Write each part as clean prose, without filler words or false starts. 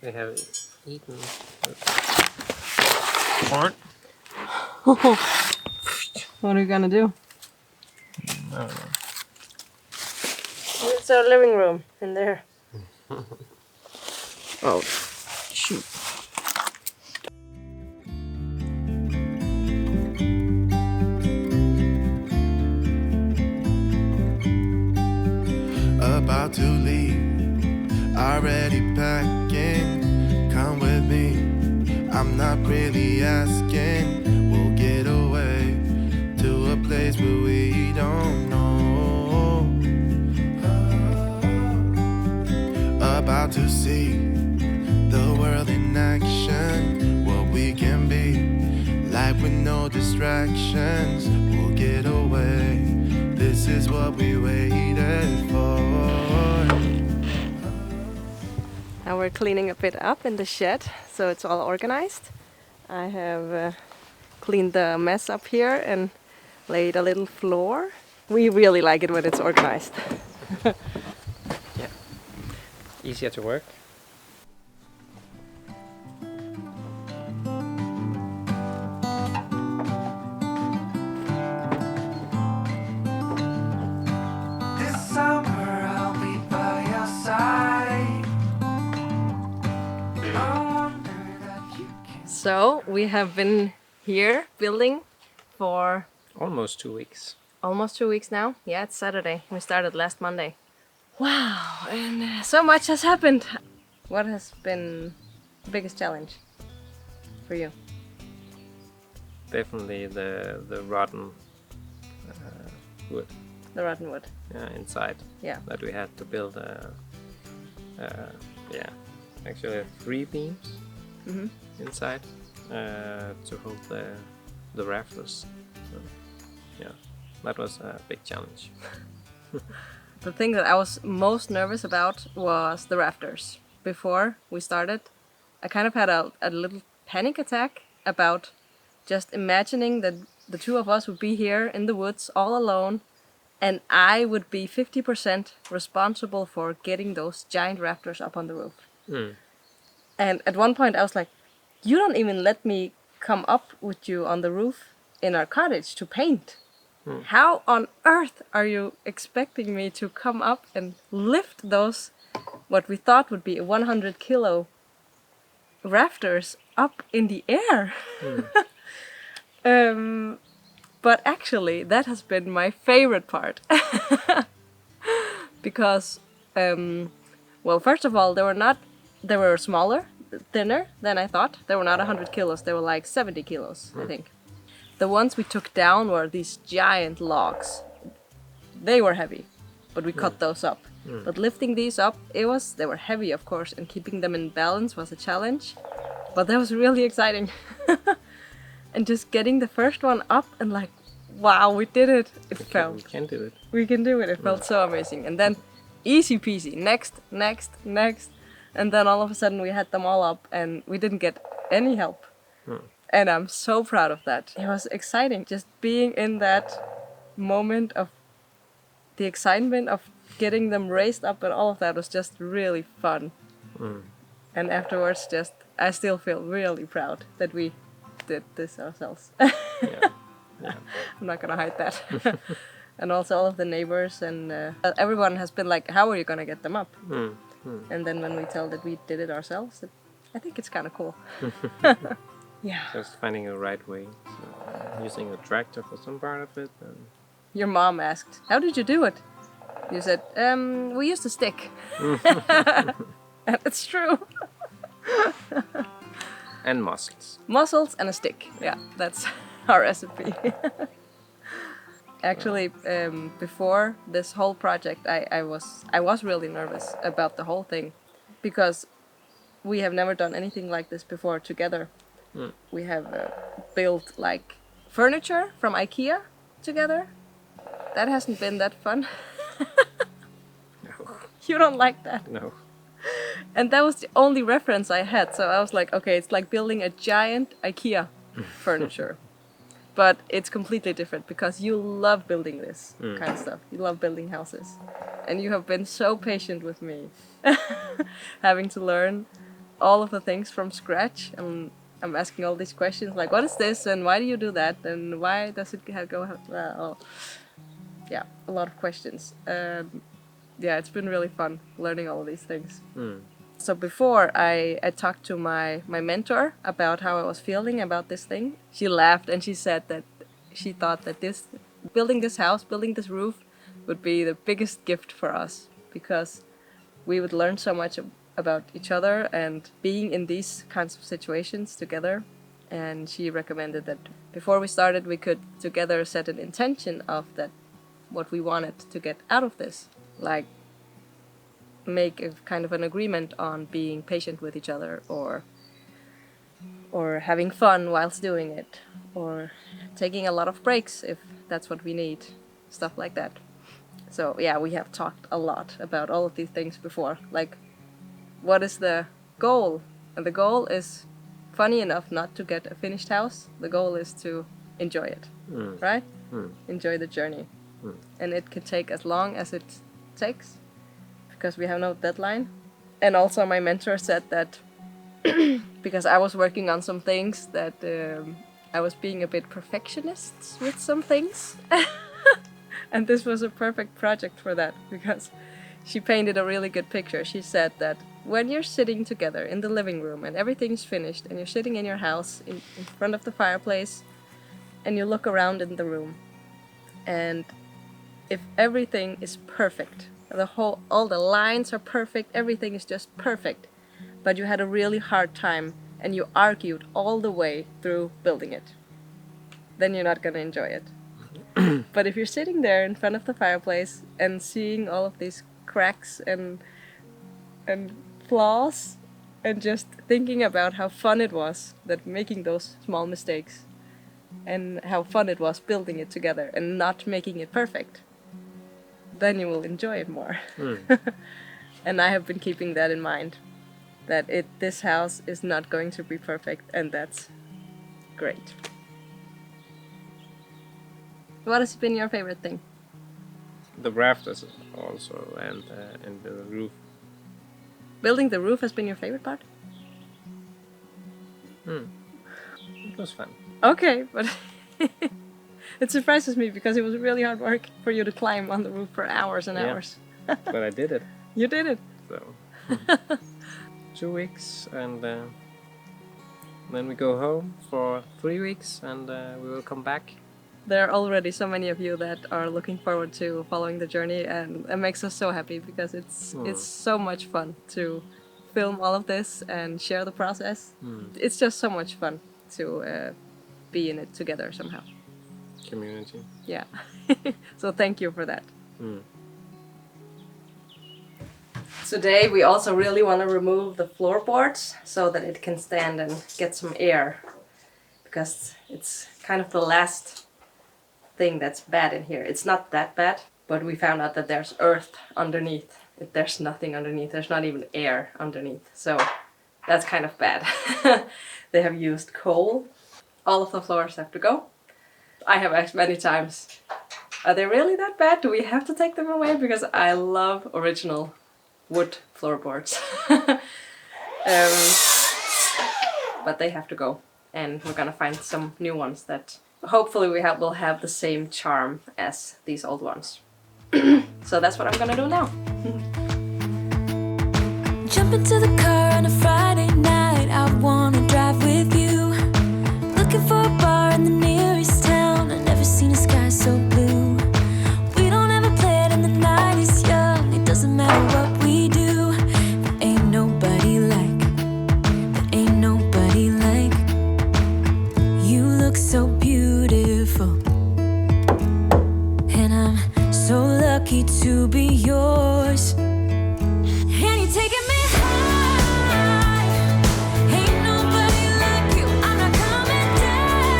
We have eaten corn. What are you gonna do? I don't know. It's our living room in there. Oh, shoot. About to leave, already packing. Come with me, I'm not really asking. We'll get away to a place where we don't know. About to see the world in action, what we can be, life with no distractions. We'll get away, this is what we waited for. Now we're cleaning a bit up in the shed, so it's all organized. I have cleaned the mess up here and laid a little floor. We really like it when it's organized. Yeah. Easier to work. This summer I'll be by your side. I wonder that you can. So we have been here building for Almost 2 weeks. almost 2 weeks now. Yeah, it's Saturday. We started last Monday. Wow, and so much has happened. What has been the biggest challenge for you? Definitely the rotten wood The rotten wood. inside. Yeah. That we had to build. Actually 3 beams inside to hold the rafters. So, yeah, that was a big challenge. The thing that I was most nervous about was the rafters. Before we started, I kind of had a little panic attack about just imagining that the two of us would be here in the woods all alone, and I would be 50% responsible for getting those giant rafters up on the roof. And at one point I was like, you don't even let me come up with you on the roof in our cottage to paint. How on earth are you expecting me to come up and lift those, what we thought would be 100 kilo rafters up in the air? But actually that has been my favorite part. Because, well, first of all, they were smaller, thinner than I thought. They were not 100 kilos, they were like 70 kilos, I think. The ones we took down were these giant logs. They were heavy, but we cut those up. But lifting these up, they were heavy, of course, and keeping them in balance was a challenge. But that was really exciting. And just getting the first one up and like, wow, we did it. We can do it. We can do it. It felt so amazing. And then easy peasy, next. And then all of a sudden we had them all up and we didn't get any help. And I'm so proud of that. It was exciting just being in that moment of the excitement of getting them raised up, and all of that was just really fun. And afterwards, I still feel really proud that we did this ourselves. Yeah. I'm not gonna hide that. And also all of the neighbors and everyone has been like, how are you gonna get them up? And then when we tell that we did it ourselves, I think it's kind of cool. Yeah. Just finding the right way. So, using a tractor for some part of it. And Your mom asked, how did you do it? You said, we used a stick. And it's true. and muscles. Muscles and a stick. Yeah, that's our recipe. Actually, before this whole project, I was really nervous about the whole thing, because we have never done anything like this before together. We have built like furniture from IKEA together. That hasn't been that fun. No. You don't like that? No. And that was the only reference I had, so I was like, okay, it's like building a giant IKEA furniture. But it's completely different, because you love building this kind of stuff. You love building houses. And you have been so patient with me, having to learn all of the things from scratch, and I'm asking all these questions like, what is this, and why do you do that, and why does it go? Yeah, a lot of questions. Yeah, it's been really fun learning all of these things. So before I talked to my mentor about how I was feeling about this thing, she laughed and she said that she thought that building this house, building this roof would be the biggest gift for us, because we would learn so much about each other and being in these kinds of situations together. And she recommended that before we started, we could together set an intention of that, what we wanted to get out of this, like make a kind of an agreement on being patient with each other, or having fun whilst doing it, or taking a lot of breaks if that's what we need, stuff like that. So yeah, we have talked a lot about all of these things before, like what is the goal? And the goal is, funny enough, not to get a finished house. The goal is to enjoy it, right? Enjoy the journey. And it can take as long as it takes, because we have no deadline. And also my mentor said that because I was working on some things, that I was being a bit perfectionist with some things. And this was a perfect project for that, because she painted a really good picture. She said that when you're sitting together in the living room and everything's finished, and you're sitting in your house in front of the fireplace, and you look around in the room, and if everything is perfect, all the lines are perfect, everything is just perfect, but you had a really hard time and you argued all the way through building it, then you're not going to enjoy it. But if you're sitting there in front of the fireplace and seeing all of these cracks and flaws, and just thinking about how fun it was that making those small mistakes, and how fun it was building it together and not making it perfect, then you will enjoy it more. And I have been keeping that in mind, that this house is not going to be perfect, and that's great. What has been your favorite thing? The rafters also, and the roof. Building the roof has been your favorite part? It was fun. Okay, but it surprises me, because it was really hard work for you to climb on the roof for hours and hours. But I did it. You did it. So 2 weeks, and then we go home for 3 weeks, and we will come back. There are already so many of you that are looking forward to following the journey, and it makes us so happy, because it's so much fun to film all of this and share the process. It's just so much fun to be in it together somehow. Community. Yeah. So thank you for that. Today we also really want to remove the floorboards so that it can stand and get some air, because it's kind of the last thing that's bad in here. It's not that bad, but we found out that there's earth underneath. There's nothing underneath. There's not even air underneath. So that's kind of bad. They have used coal. All of the floors have to go. I have asked many times, are they really that bad? Do we have to take them away? Because I love original wood floorboards. But they have to go. And we're gonna find some new ones that hopefully will have the same charm as these old ones. So that's what I'm gonna do now. Jump into the car on a Friday night, I wanna drive with you. Looking for a bar in the nearest town, I've never seen a sky so blue. We don't ever play it and the night is young, it doesn't matter what we do. There ain't nobody like you. Look so beautiful, and I'm so lucky to be yours. And you're taking me high. Ain't nobody like you. I'm not coming down.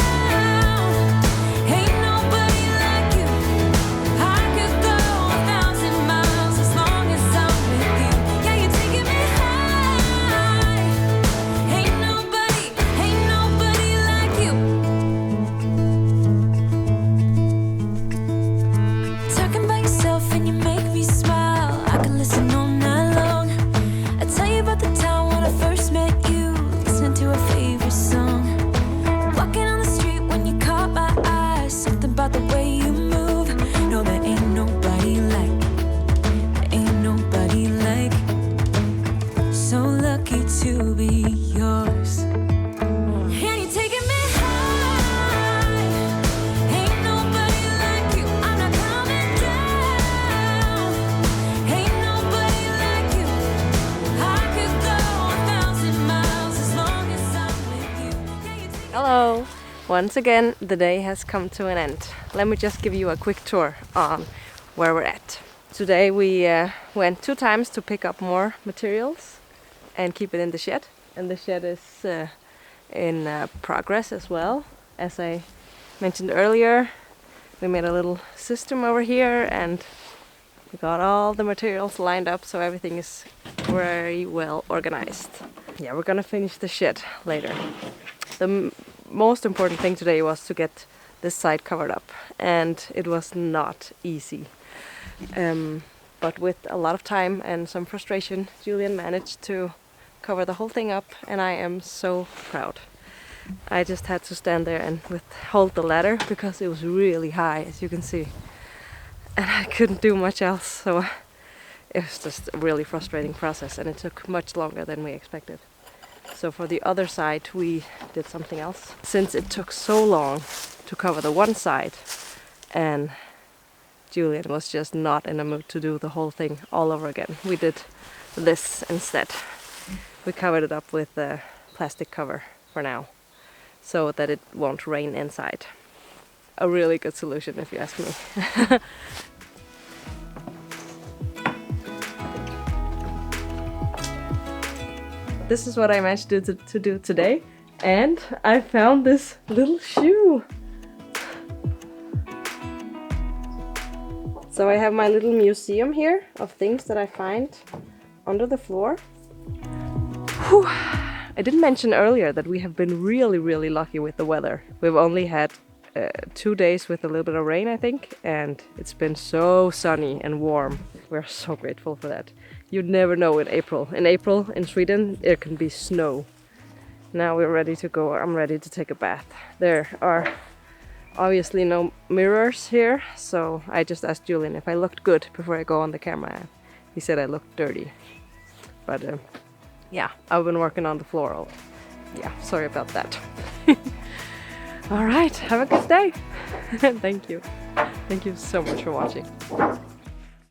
Once again, the day has come to an end. Let me just give you a quick tour on where we're at. Today we went 2 times to pick up more materials and keep it in the shed. And the shed is in progress as well. As I mentioned earlier, we made a little system over here and we got all the materials lined up so everything is very well organized. Yeah, we're gonna finish the shed later. The most important thing today was to get this side covered up, and it was not easy. But with a lot of time and some frustration, Julian managed to cover the whole thing up, and I am so proud. I just had to stand there and hold the ladder because it was really high, as you can see. And I couldn't do much else, so it was just a really frustrating process, and it took much longer than we expected. So for the other side we did something else. Since it took so long to cover the one side, and Julian was just not in a mood to do the whole thing all over again, we did this instead. We covered it up with a plastic cover for now, so that it won't rain inside. A really good solution if you ask me. This is what I managed to do today, and I found this little shoe. So I have my little museum here of things that I find under the floor. Whew. I didn't mention earlier that we have been really lucky with the weather. We've only had 2 days with a little bit of rain, I think, and it's been so sunny and warm. We're so grateful for that. You'd never know in April. In April in Sweden there can be snow. Now we're ready to go. I'm ready to take a bath. There are obviously no mirrors here, so I just asked Julian if I looked good before I go on the camera. He said I looked dirty. But yeah, I've been working on the floor. Yeah, sorry about that. All right, have a good day. Thank you. Thank you so much for watching.